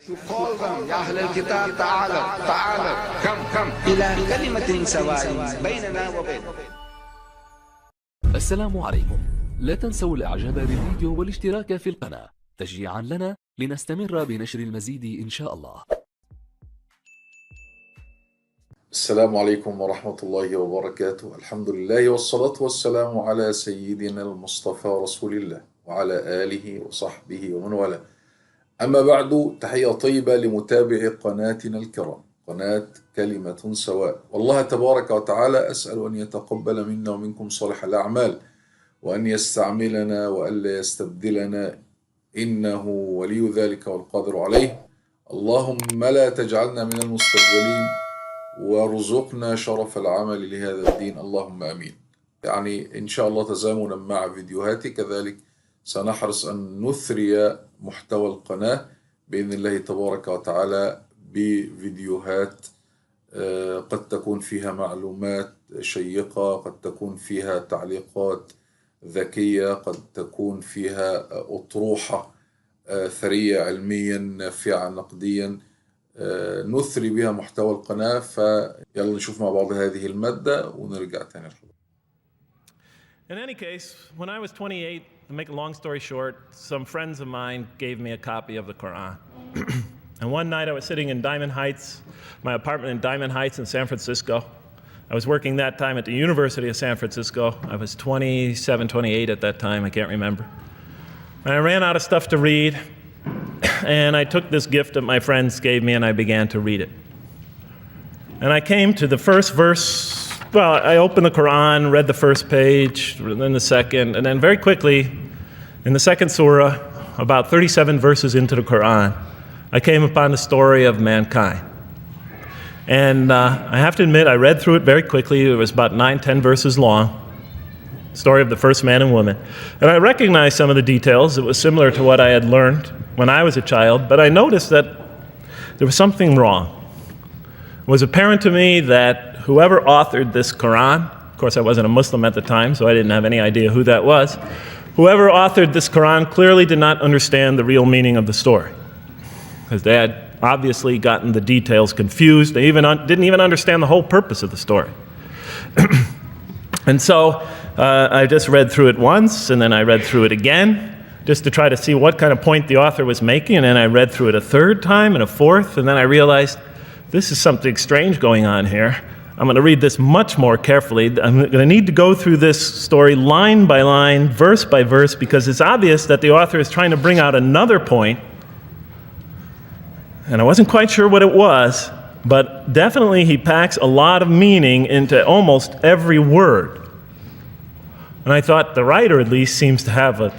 Call them يا أهل الكتاب تعالوا كم إلى كلمة سواء بيننا وبينكم. السلام عليكم. لا تنسوا الاعجاب بالفيديو والاشتراك في القناة تشجيعا لنا لنستمر بنشر المزيد إن شاء الله. السلام عليكم ورحمة الله وبركاته. الحمد لله والصلاة والسلام على سيدنا المصطفى رسول الله وعلى آله وصحبه ومن والاه. أما بعد، تحية طيبة لمتابعي قناتنا الكرام، قناة كلمة سواء. والله تبارك وتعالى أسأل أن يتقبل منا ومنكم صالح الأعمال، وأن يستعملنا وألا يستبدلنا، إنه ولي ذلك والقادر عليه. اللهم لا تجعلنا من المستبدلين، وارزقنا شرف العمل لهذا الدين، اللهم آمين. يعني إن شاء الله تزامنا مع فيديوهاتي، كذلك سنحرص أن نثري محتوى القناة بإذن الله تبارك وتعالى بفيديوهات قد تكون فيها معلومات شيقة، قد تكون فيها تعليقات ذكية، قد تكون فيها أطروحة ثرية علميا نافعة نقديا نثري بها محتوى القناة. فيلا نشوف مع بعض هذه المادة ونرجع تاني. In any case, when I was 28, to make a long story short, some friends of mine gave me a copy of the Quran. And one night I was sitting in Diamond Heights, my apartment in Diamond Heights in San Francisco. I was working that time at the University of San Francisco. I was 27, 28 at that time, I can't remember. And I ran out of stuff to read, and I took this gift that my friends gave me and I began to read it. And I came to the first verse. Well, I opened the Quran, read the first page, then the second, and then very quickly, in the second surah, about 37 verses into the Quran, I came upon the story of mankind. And I have to admit, I read through it very quickly. It was about 9-10 verses long, story of the first man and woman. And I recognized some of the details. It was similar to what I had learned when I was a child, but I noticed that there was something wrong. It was apparent to me that whoever authored this Quran, of course I wasn't a Muslim at the time, so I didn't have any idea who that was, whoever authored this Quran clearly did not understand the real meaning of the story, because they had obviously gotten the details confused. They didn't even understand the whole purpose of the story. And so I just read through it once, and then I read through it again, just to try to see what kind of point the author was making, and then I read through it a third time and a fourth, and then I realized this is something strange going on here. I'm going to read this much more carefully. I'm going to need to go through this story line by line, verse by verse, because it's obvious that the author is trying to bring out another point. And I wasn't quite sure what it was, but definitely he packs a lot of meaning into almost every word. And I thought the writer at least seems to have a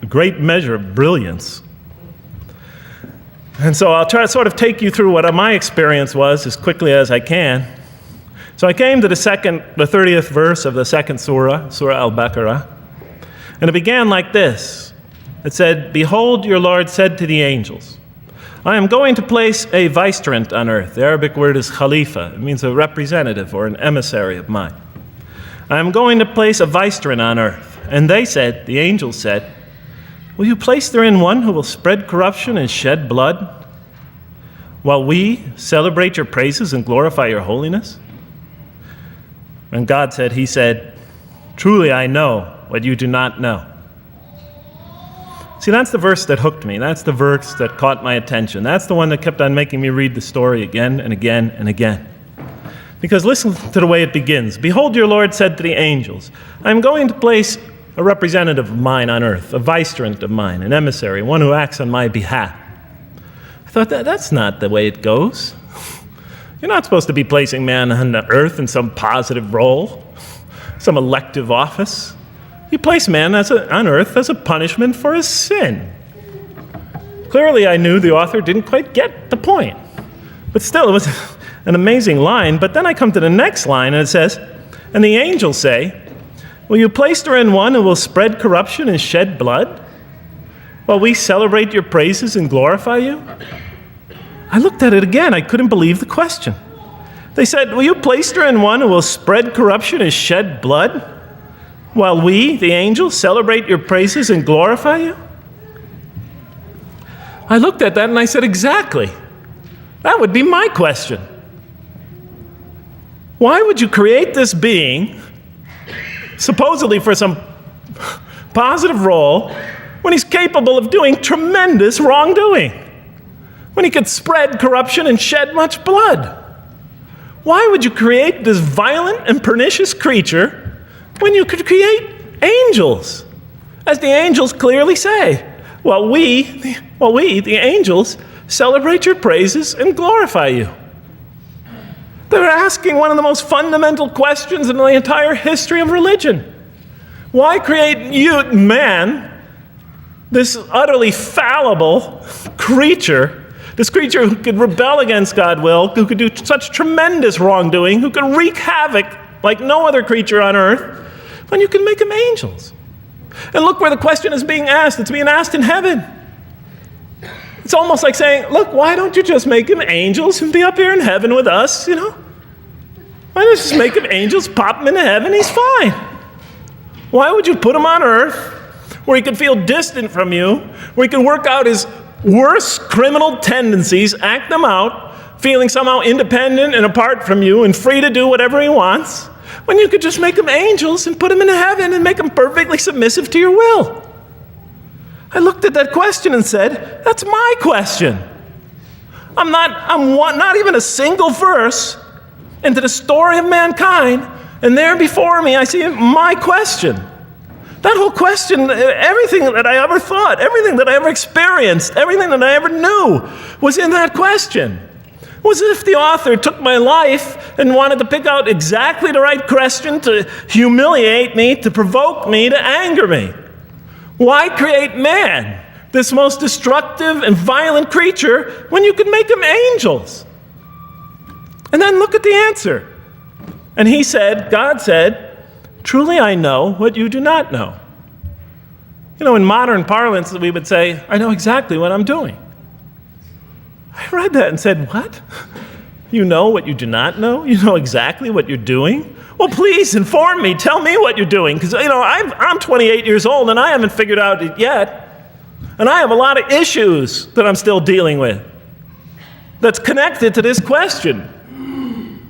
great measure of brilliance. And so I'll try to sort of take you through what my experience was as quickly as I can. So I came to the 30th verse of the second surah, Surah Al-Baqarah, and it began like this. It said, "Behold, your Lord said to the angels, I am going to place a vicegerent on earth." The Arabic word is khalifa. It means a representative or an emissary of mine. "I am going to place a vicegerent on earth." And they said, the angels said, "Will you place therein one who will spread corruption and shed blood, while we celebrate your praises and glorify your holiness?" And God said, he said, "Truly I know what you do not know." See, that's the verse that hooked me. That's the verse that caught my attention. That's the one that kept on making me read the story again and again and again. Because listen to the way it begins. "Behold, your Lord said to the angels, I am going to place a representative of mine on earth, a vicegerent of mine, an emissary, one who acts on my behalf." I thought, that's not the way it goes. You're not supposed to be placing man on the earth in some positive role, some elective office. You place man on earth as a punishment for his sin. Clearly, I knew the author didn't quite get the point. But still, it was an amazing line. But then I come to the next line, and it says, "And the angels say, will you place therein one who will spread corruption and shed blood, while we celebrate your praises and glorify you?" I looked at it again. I couldn't believe the question. They said, "Will you place therein one who will spread corruption and shed blood, while we, the angels, celebrate your praises and glorify you?" I looked at that and I said, exactly. That would be my question. Why would you create this being, supposedly for some positive role, when he's capable of doing tremendous wrongdoing? When he could spread corruption and shed much blood? Why would you create this violent and pernicious creature when you could create angels? As the angels clearly say, we, the angels, celebrate your praises and glorify you. They're asking one of the most fundamental questions in the entire history of religion. Why create you, man, this utterly fallible creature, this creature who could rebel against God's will, who could do such tremendous wrongdoing, who could wreak havoc like no other creature on earth, when you can make them angels? And look where the question is being asked. It's being asked in heaven. It's almost like saying, look, why don't you just make them angels and be up here in heaven with us, Why don't you just make them angels, pop them into heaven, he's fine. Why would you put him on earth where he could feel distant from you, where he can work out his worst criminal tendencies, act them out, feeling somehow independent and apart from you and free to do whatever he wants, when you could just make them angels and put them into heaven and make them perfectly submissive to your will? I looked at that question and said, that's my question. I'm not even a single verse into the story of mankind, and there before me I see my question. That whole question, everything that I ever thought, everything that I ever experienced, everything that I ever knew was in that question. It was as if the author took my life and wanted to pick out exactly the right question to humiliate me, to provoke me, to anger me. Why create man, this most destructive and violent creature, when you could make them angels? And then look at the answer. And he said, God said, truly I know what you do not know. In modern parlance, we would say, I know exactly what I'm doing. I read that and said, what? You know what you do not know? You know exactly what you're doing? Well, please inform me. Tell me what you're doing. Because, I'm 28 years old and I haven't figured out it yet. And I have a lot of issues that I'm still dealing with that's connected to this question.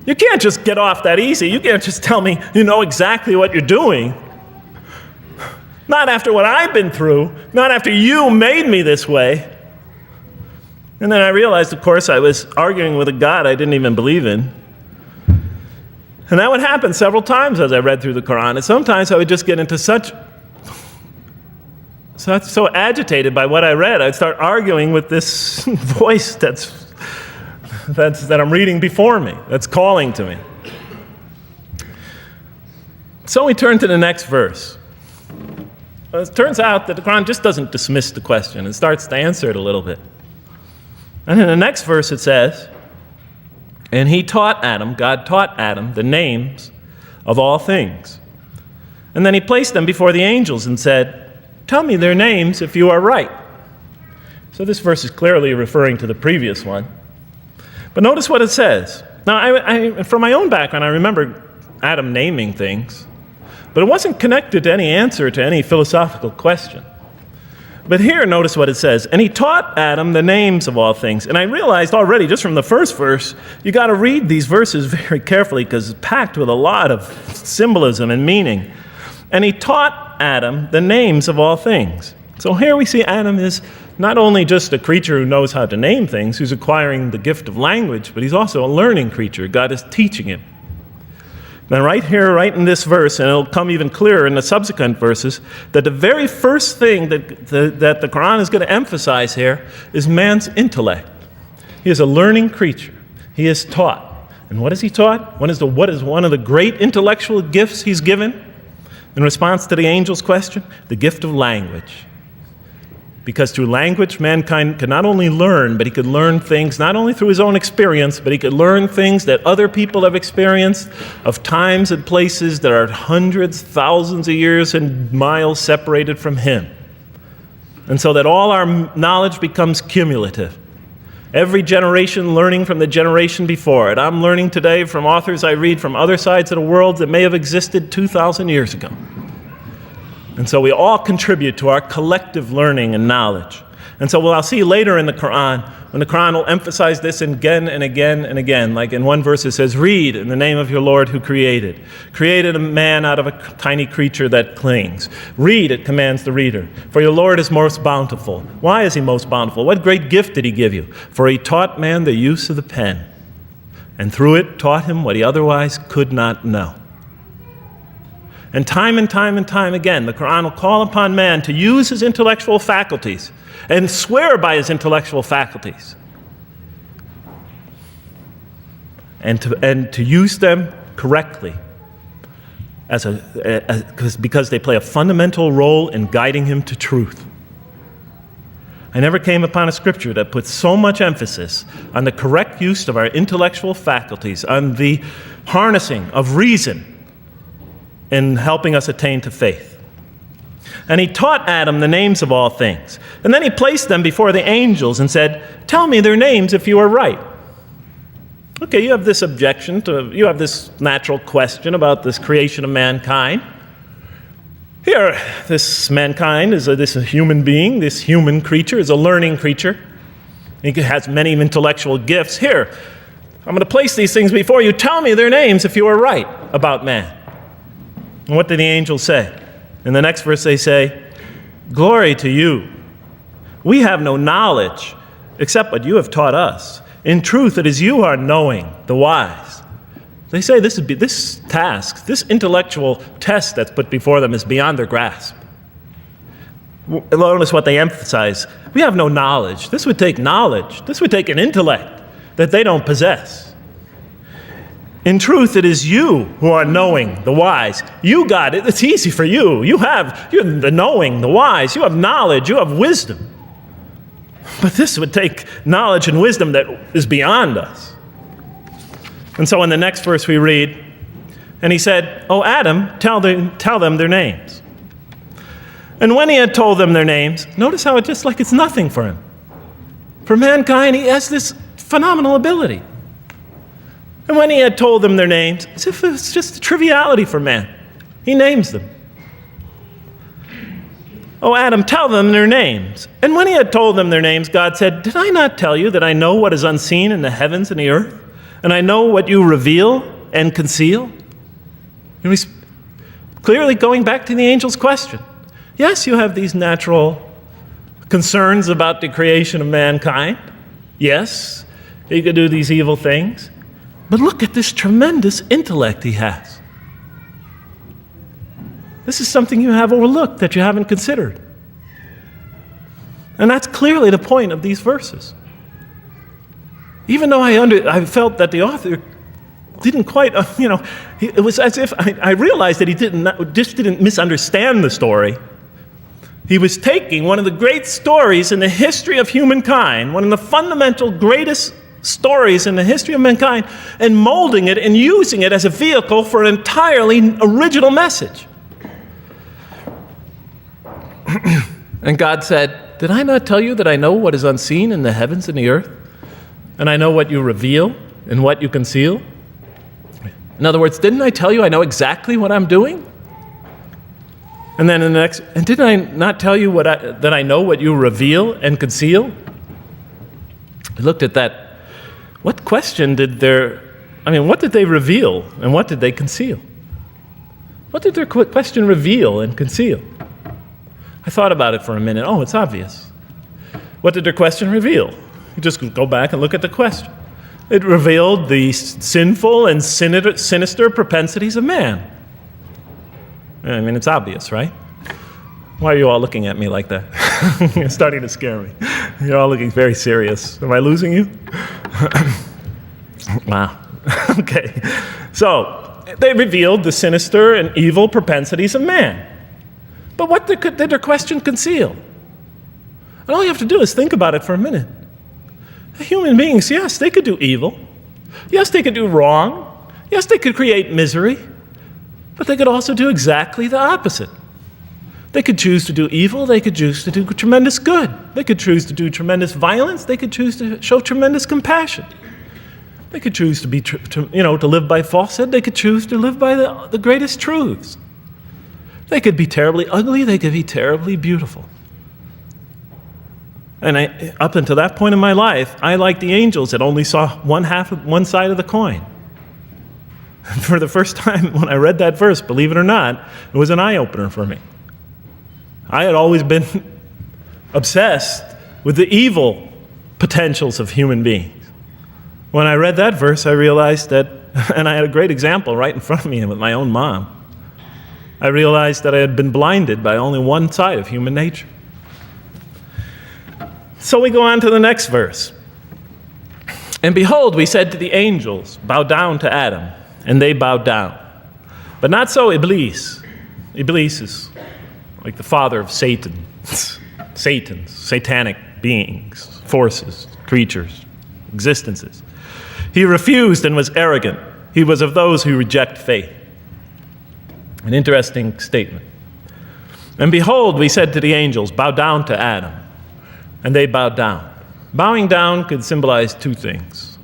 You can't just get off that easy. You can't just tell me you know exactly what you're doing. Not after what I've been through. Not after you made me this way. And then I realized, of course, I was arguing with a God I didn't even believe in. And that would happen several times as I read through the Quran. And sometimes I would just get into so agitated by what I read, I'd start arguing with this voice that I'm reading before me, that's calling to me. So we turn to the next verse. Well, it turns out that the Quran just doesn't dismiss the question. It starts to answer it a little bit. And in the next verse it says, and he taught Adam, God taught Adam, the names of all things. And then he placed them before the angels and said, tell me their names if you are right. So this verse is clearly referring to the previous one. But notice what it says. Now, I from my own background, I remember Adam naming things, but it wasn't connected to any answer to any philosophical question. But here, notice what it says. And he taught Adam the names of all things. And I realized already, just from the first verse, you got to read these verses very carefully because it's packed with a lot of symbolism and meaning. And he taught Adam the names of all things. So here we see Adam is not only just a creature who knows how to name things, who's acquiring the gift of language, but he's also a learning creature. God is teaching him. Now right here, right in this verse, and it'll come even clearer in the subsequent verses, that the very first thing that the Quran is going to emphasize here is man's intellect. He is a learning creature. He is taught. And what is he taught? What is one of the great intellectual gifts he's given in response to the angel's question? The gift of language. Because through language, mankind can not only learn, but he could learn things not only through his own experience, but he could learn things that other people have experienced of times and places that are hundreds, thousands of years and miles separated from him. And so that all our knowledge becomes cumulative. Every generation learning from the generation before it. I'm learning today from authors I read from other sides of the world that may have existed 2,000 years ago. And so we all contribute to our collective learning and knowledge. And so I'll see later in the Quran, when the Quran will emphasize this again and again and again. Like in one verse it says, read in the name of your Lord who created a man out of a tiny creature that clings. Read, it commands the reader. For your Lord is most bountiful. Why is he most bountiful? What great gift did he give you? For he taught man the use of the pen, and through it taught him what he otherwise could not know. And time again, the Quran will call upon man to use his intellectual faculties and swear by his intellectual faculties, and to use them correctly because they play a fundamental role in guiding him to truth. I never came upon a scripture that puts so much emphasis on the correct use of our intellectual faculties, on the harnessing of reason in helping us attain to faith. And he taught Adam the names of all things. And then he placed them before the angels and said, tell me their names if you are right. Okay, you have this objection you have this natural question about this creation of mankind. Here, this mankind is this human being, this human creature is a learning creature. He has many intellectual gifts. Here, I'm going to place these things before you. Tell me their names if you are right about man. And what did the angels say? In the next verse they say, glory to you. We have no knowledge except what you have taught us. In truth, it is you who are knowing, the wise. They say this task, this intellectual test that's put before them is beyond their grasp. Notice what they emphasize. We have no knowledge. This would take knowledge. This would take an intellect that they don't possess. In truth, it is you who are knowing, the wise. You got it. It's easy for you. You're the knowing, the wise. You have knowledge. You have wisdom. But this would take knowledge and wisdom that is beyond us. And so in the next verse we read, and he said, "O Adam, tell them their names." And when he had told them their names, notice how it's just like it's nothing for him. For mankind, he has this phenomenal ability. And when he had told them their names, as if it's just a triviality for man, he names them. "Oh, Adam, tell them their names." And when he had told them their names, God said, "Did I not tell you that I know what is unseen in the heavens and the earth? And I know what you reveal and conceal?" And he's clearly going back to the angel's question. Yes, you have these natural concerns about the creation of mankind. Yes, he could do these evil things. But look at this tremendous intellect he has. This is something you have overlooked that you haven't considered. And that's clearly the point of these verses. Even though I felt that the author didn't quite, it was as if I realized that he didn't misunderstand the story. He was taking one of the great stories in the history of humankind, one of the fundamental greatest stories in the history of mankind, and molding it and using it as a vehicle for an entirely original message. And God said, "Did I not tell you that I know what is unseen in the heavens and the earth? And I know what you reveal and what you conceal?" In other words, didn't I tell you I know exactly what I'm doing? And then in the next, and did I not tell you that I know what you reveal and conceal? I looked at that. What question what did they reveal and what did they conceal? What did their question reveal and conceal? I thought about it for a minute. Oh, it's obvious. What did their question reveal? You just go back and look at the question. It revealed the sinful and sinister propensities of man. I mean, it's obvious, right? Why are you all looking at me like that? You're starting to scare me. You're all looking very serious. Am I losing you? Wow. Okay. So, they revealed the sinister and evil propensities of man. But what did their question conceal? And all you have to do is think about it for a minute. Human beings, yes, they could do evil. Yes, they could do wrong. Yes, they could create misery. But they could also do exactly the opposite. They could choose to do evil. They could choose to do tremendous good. They could choose to do tremendous violence. They could choose to show tremendous compassion. They could choose to live by falsehood. They could choose to live by the greatest truths. They could be terribly ugly. They could be terribly beautiful. And up until that point in my life, I, like the angels, that only saw one side of the coin. And for the first time when I read that verse, believe it or not, it was an eye-opener for me. I had always been obsessed with the evil potentials of human beings. When I read that verse, I realized that, and I had a great example right in front of me with my own mom, I realized that I had been blinded by only one side of human nature. So we go on to the next verse. And behold, we said to the angels, bow down to Adam, and they bowed down. But not so Iblis. Iblis is like the father of Satan. Satan's, satanic beings, forces, creatures, existences. He refused and was arrogant. He was of those who reject faith. An interesting statement. And behold, we said to the angels, bow down to Adam. And they bowed down. Bowing down could symbolize two things.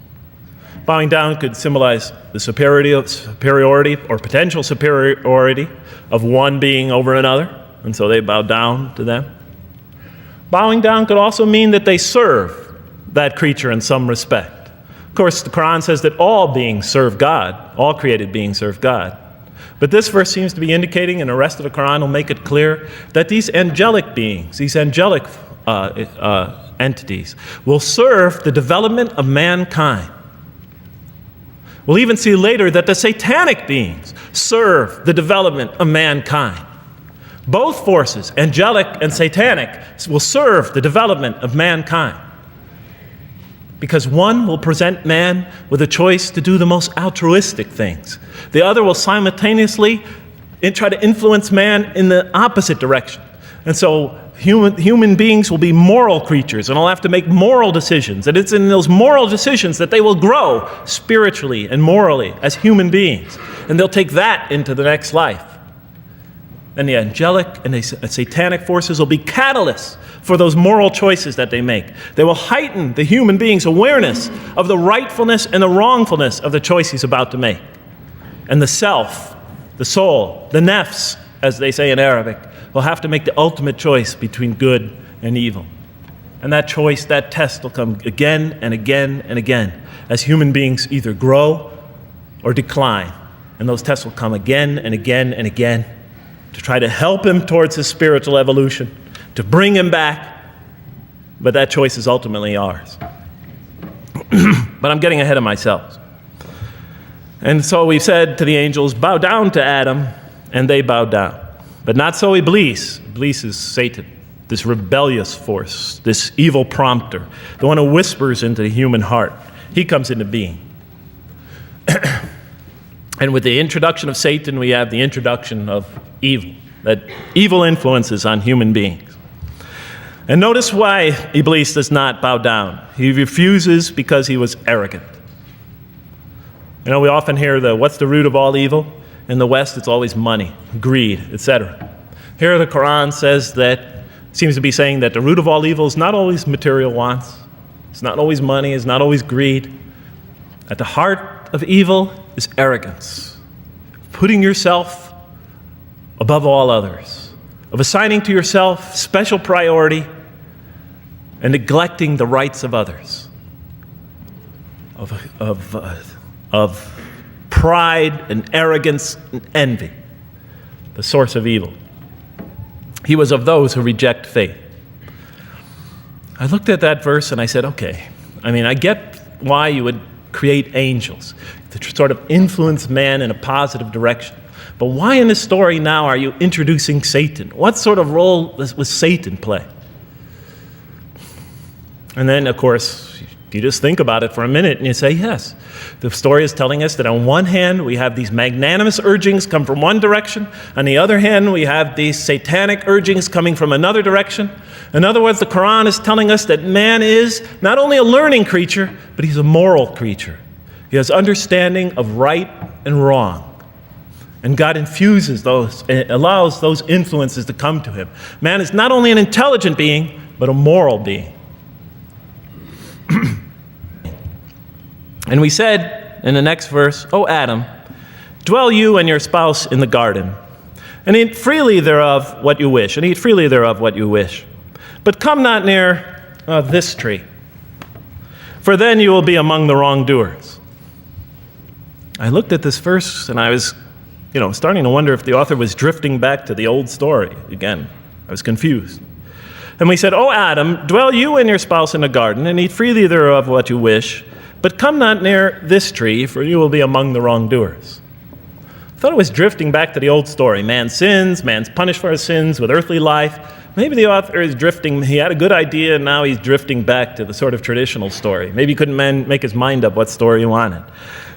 Bowing down could symbolize the superiority or potential superiority of one being over another, and so they bowed down to them. Bowing down could also mean that they serve that creature in some respect. Of course, the Quran says that all beings serve God, all created beings serve God. But this verse seems to be indicating, and the rest of the Quran will make it clear, that these angelic beings, these angelic entities, will serve the development of mankind. We'll even see later that the satanic beings serve the development of mankind. Both forces, angelic and satanic, will serve the development of mankind. Because one will present man with a choice to do the most altruistic things. The other will simultaneously try to influence man in the opposite direction. And so human beings will be moral creatures, and will have to make moral decisions. And it's in those moral decisions that they will grow spiritually and morally as human beings. And they'll take that into the next life. And the angelic and the satanic forces will be catalysts for those moral choices that they make. They will heighten the human being's awareness of the rightfulness and the wrongfulness of the choice he's about to make. And the self, the soul, the nafs, as they say in Arabic, will have to make the ultimate choice between good and evil. And that choice, that test will come again and again and again as human beings either grow or decline. And those tests will come again and again and again to try to help him towards his spiritual evolution, to bring him back. But that choice is ultimately ours. But I'm getting ahead of myself. And so we said to the angels, bow down to Adam, and they bowed down. But not so Iblis. Iblis is Satan, this rebellious force, this evil prompter, the one who whispers into the human heart. He comes into being. And with the introduction of Satan, we have the introduction of evil, that evil influences on human beings. And notice why Iblis does not bow down. He refuses because he was arrogant. You know, we often hear what's the root of all evil? In the West, it's always money, greed, etc. Here the Quran says that, seems to be saying that the root of all evil is not always material wants. It's not always money, it's not always greed. At the heart of evil is arrogance, putting yourself above all others, of assigning to yourself special priority and neglecting the rights of others, of pride and arrogance and envy, the source of evil. He was of those who reject faith. I looked at that verse and I said, okay, I get why you would create angels to sort of influence man in a positive direction. But why in this story now are you introducing Satan? What sort of role was Satan play? And then, of course, you just think about it for a minute and you say, yes, the story is telling us that on one hand, we have these magnanimous urgings come from one direction. On the other hand, we have these satanic urgings coming from another direction. In other words, the Quran is telling us that man is not only a learning creature, but he's a moral creature. He has understanding of right and wrong. And God infuses those, allows those influences to come to him. Man is not only an intelligent being, but a moral being. And we said in the next verse, O Adam, dwell you and your spouse in the garden, and eat freely thereof what you wish, But come not near this tree, for then you will be among the wrongdoers. I looked at this verse and I was, starting to wonder if the author was drifting back to the old story again. I was confused. And we said, "O Adam, dwell you and your spouse in the garden, and eat freely thereof what you wish, but come not near this tree, for you will be among the wrongdoers." I thought it was drifting back to the old story. Man sins, man's punished for his sins with earthly life. Maybe the author is drifting, he had a good idea, and now he's drifting back to the sort of traditional story. Maybe he couldn't make his mind up what story he wanted.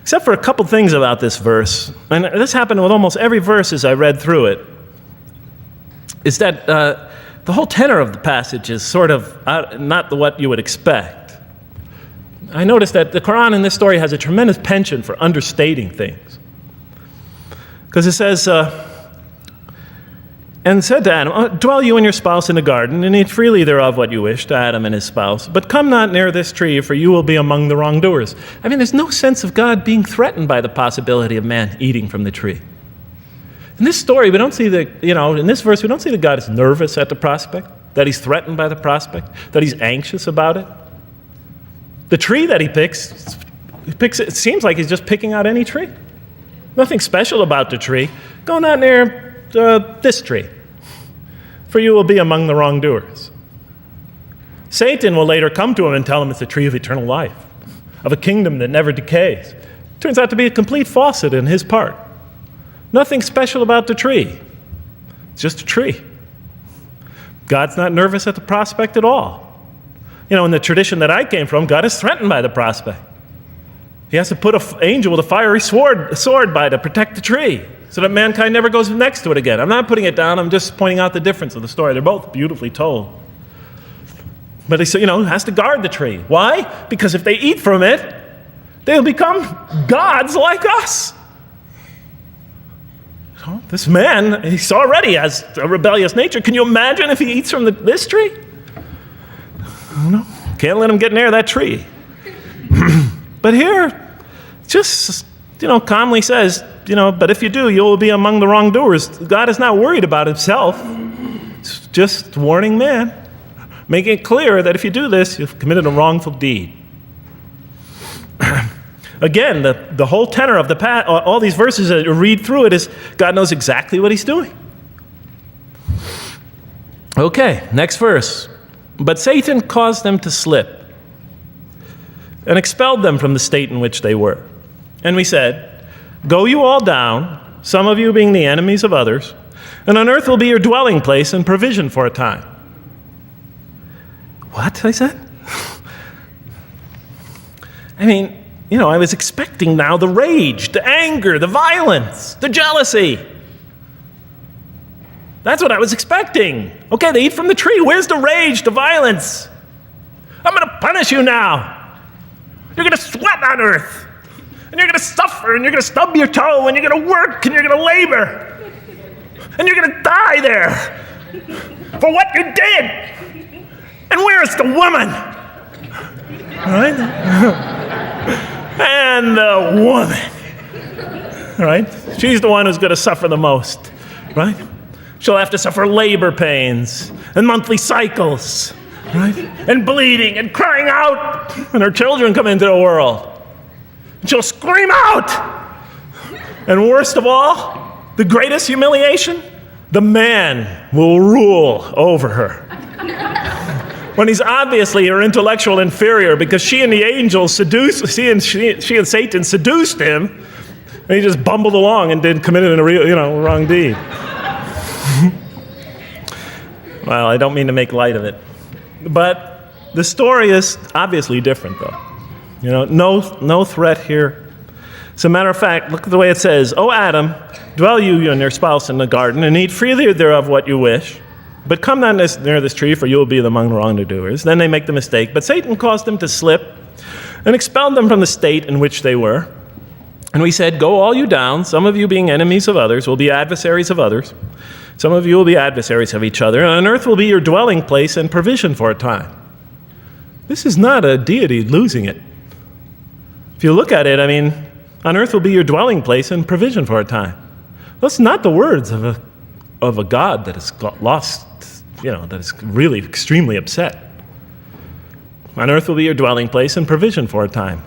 Except for a couple things about this verse, and this happened with almost every verse as I read through it, is that the whole tenor of the passage is sort of not what you would expect. I noticed that the Quran in this story has a tremendous penchant for understating things. Because it says, and said to Adam, "Dwell you and your spouse in the garden, and eat freely thereof what you wish," to Adam and his spouse, "but come not near this tree, for you will be among the wrongdoers." I mean, there's no sense of God being threatened by the possibility of man eating from the tree. In this story, we don't see in this verse, we don't see that God is nervous at the prospect, that he's threatened by the prospect, that he's anxious about it. The tree that he picks, it seems like he's just picking out any tree. Nothing special about the tree. Go not near this tree, for you will be among the wrongdoers. Satan will later come to him and tell him it's a tree of eternal life, of a kingdom that never decays. Turns out to be a complete falsehood in his part. Nothing special about the tree. It's just a tree. God's not nervous at the prospect at all. In the tradition that I came from, God is threatened by the prospect. He has to put an angel with a fiery sword by to protect the tree so that mankind never goes next to it again. I'm not putting it down. I'm just pointing out the difference of the story. They're both beautifully told. But he has to guard the tree. Why? Because if they eat from it, they'll become gods like us. This man, he already has a rebellious nature. Can you imagine if he eats from this tree? No, can't let him get near that tree. But here, just, calmly says, but if you do, you will be among the wrongdoers. God is not worried about himself. It's just warning man, making it clear that if you do this, you've committed a wrongful deed. Again, the whole tenor of all these verses that you read through it is God knows exactly what he's doing. Okay, next verse. But Satan caused them to slip and expelled them from the state in which they were. And we said, "Go you all down, some of you being the enemies of others, and on earth will be your dwelling place and provision for a time." What? I said? I was expecting now the rage, the anger, the violence, the jealousy. That's what I was expecting. Okay, they eat from the tree. Where's the rage, the violence? I'm going to punish you now. You're going to sweat on earth. And you're going to suffer, and you're going to stub your toe, and you're going to work, and you're going to labor. And you're going to die there for what you did. And where's the woman? All right? And the woman, right? She's the one who's going to suffer the most, right? She'll have to suffer labor pains and monthly cycles, right? And bleeding and crying out when her children come into the world. And she'll scream out. And worst of all, the greatest humiliation, the man will rule over her. When he's obviously her intellectual inferior, because she and the angels she and Satan seduced him, and he just bumbled along and committed a real, wrong deed. Well, I don't mean to make light of it, but the story is obviously different, though. No threat here. As a matter of fact, look at the way it says, "O Adam, dwell you and your spouse in the garden, and eat freely thereof what you wish. But come not near this tree, for you will be among the wrongdoers." Then they make the mistake. But Satan caused them to slip and expelled them from the state in which they were. And we said, "Go all you down, some of you being enemies of others, will be adversaries of others. Some of you will be adversaries of each other, and on earth will be your dwelling place and provision for a time." This is not a deity losing it. If you look at it, on earth will be your dwelling place and provision for a time. That's not the words of a God that has got lost, that is really extremely upset. On earth will be your dwelling place and provision for a time.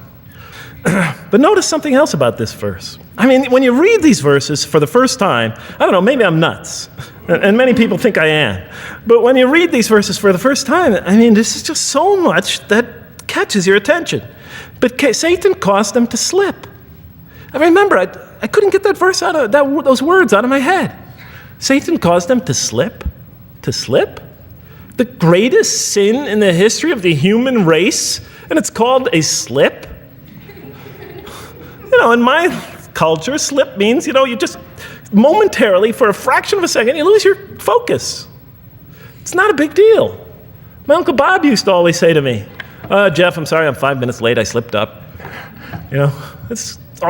But notice something else about this verse. I mean, when you read these verses for the first time, I don't know, maybe I'm nuts, and many people think I am. But when you read these verses for the first time, I mean, this is just so much that catches your attention. But Satan caused them to slip. I remember, I couldn't get that verse out of those words out of my head. Satan caused them to slip. To slip? The greatest sin in the history of the human race, and it's called a slip? You know, in my culture, slip means, you know, you just momentarily, for a fraction of a second, you lose your focus. It's not a big deal. My Uncle Bob used to always say to me, Jeff, I'm sorry, I'm 5 minutes late, I slipped up. You know,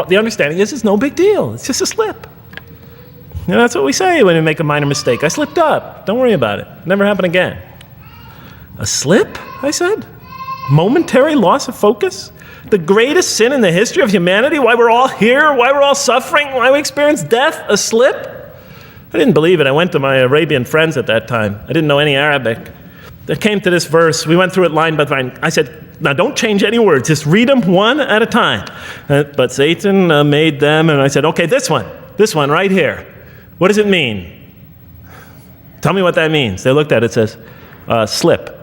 the understanding is it's no big deal. It's just a slip. You know, that's what we say when we make a minor mistake. I slipped up. Don't worry about it. Never happen again. A slip, I said? Momentary loss of focus? The greatest sin in the history of humanity? Why we're all here? Why we're all suffering? Why we experience death? A slip? I didn't believe it. I went to my Arabian friends at that time. I didn't know any Arabic. They came to this verse. We went through it line by line. I said, now don't change any words. Just read them one at a time. But Satan made them, and I said, okay, this one right here. What does it mean? Tell me what that means. They looked at it. It says, slip.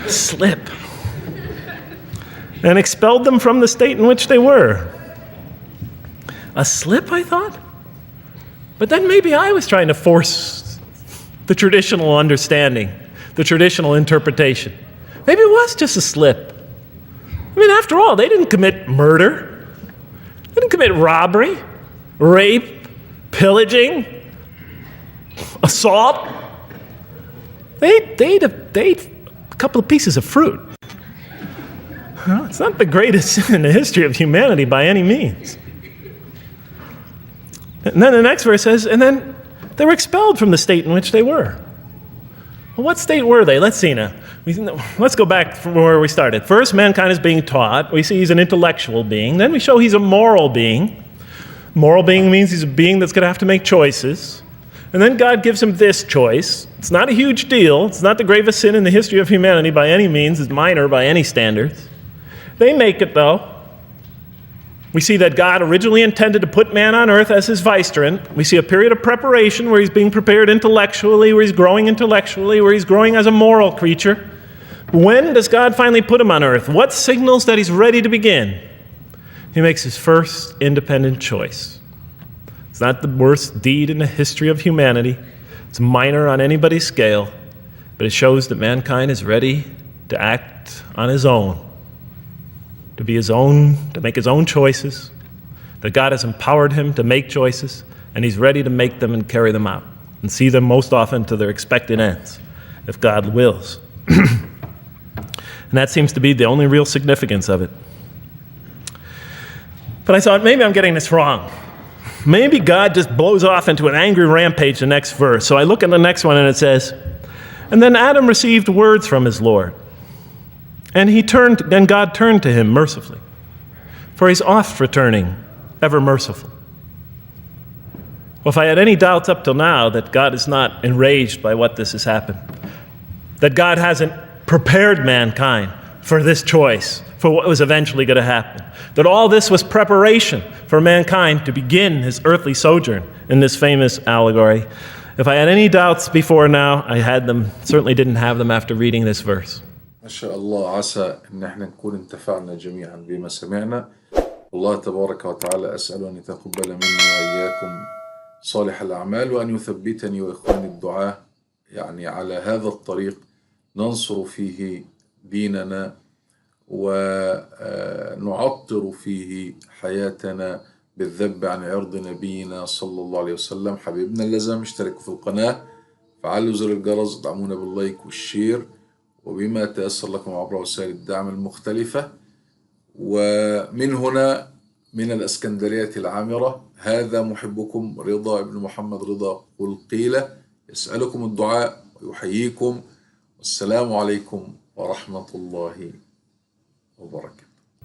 Slip. And expelled them from the state in which they were. A slip, I thought? But then maybe I was trying to force the traditional understanding, the traditional interpretation. Maybe it was just a slip. I mean, after all, they didn't commit murder. They didn't commit robbery, rape, pillaging, assault. They ate a couple of pieces of fruit. Well, it's not the greatest sin in the history of humanity by any means. And then the next verse says, and then they were expelled from the state in which they were. Well, what state were they? Let's see now. Let's go back from where we started. First, mankind is being taught. We see he's an intellectual being. Then we show he's a moral being. Moral being means he's a being that's going to have to make choices. And then God gives him this choice. It's not a huge deal. It's not the gravest sin in the history of humanity by any means. It's minor by any standards. They make it, though. We see that God originally intended to put man on earth as his vicegerent. We see a period of preparation where he's being prepared intellectually, where he's growing as a moral creature. When does God finally put him on earth? What signals that he's ready to begin? He makes his first independent choice. It's not the worst deed in the history of humanity. It's minor on anybody's scale, but it shows that mankind is ready to act on his own, to be his own, to make his own choices, that God has empowered him to make choices, and he's ready to make them and carry them out and see them most often to their expected ends, if God wills. And that seems to be the only real significance of it. But I thought, maybe I'm getting this wrong. Maybe God just blows off into an angry rampage the next verse. So I look at the next one and it says, and then Adam received words from his Lord. And God turned to him mercifully, for he's oft returning, ever merciful. Well, if I had any doubts up till now that God is not enraged by what this has happened, that God hasn't prepared mankind for this choice, for what was eventually going to happen, that all this was preparation for mankind to begin his earthly sojourn in this famous allegory. If I had any doubts before now, I had them, certainly didn't have them after reading this verse. ما شاء الله. عسى ان احنا نكون انتفعنا جميعا بما سمعنا. الله تبارك وتعالى اسال ان يتقبل مني واياكم صالح الاعمال، وان يثبتني واخواني الدعاة يعني على هذا الطريق ننصر فيه ديننا ونعطر فيه حياتنا بالذب عن عرض نبينا صلى الله عليه وسلم. حبيبنا اللازم اشتركوا في القناة، فعلوا زر الجرس، دعمونا باللايك والشير وبما تيسر لكم عبر وسائل الدعم المختلفة. ومن هنا من الإسكندرية العامرة، هذا محبكم رضا ابن محمد رضا قلقيلة يسألكم الدعاء ويحييكم، والسلام عليكم ورحمة الله وبركاته.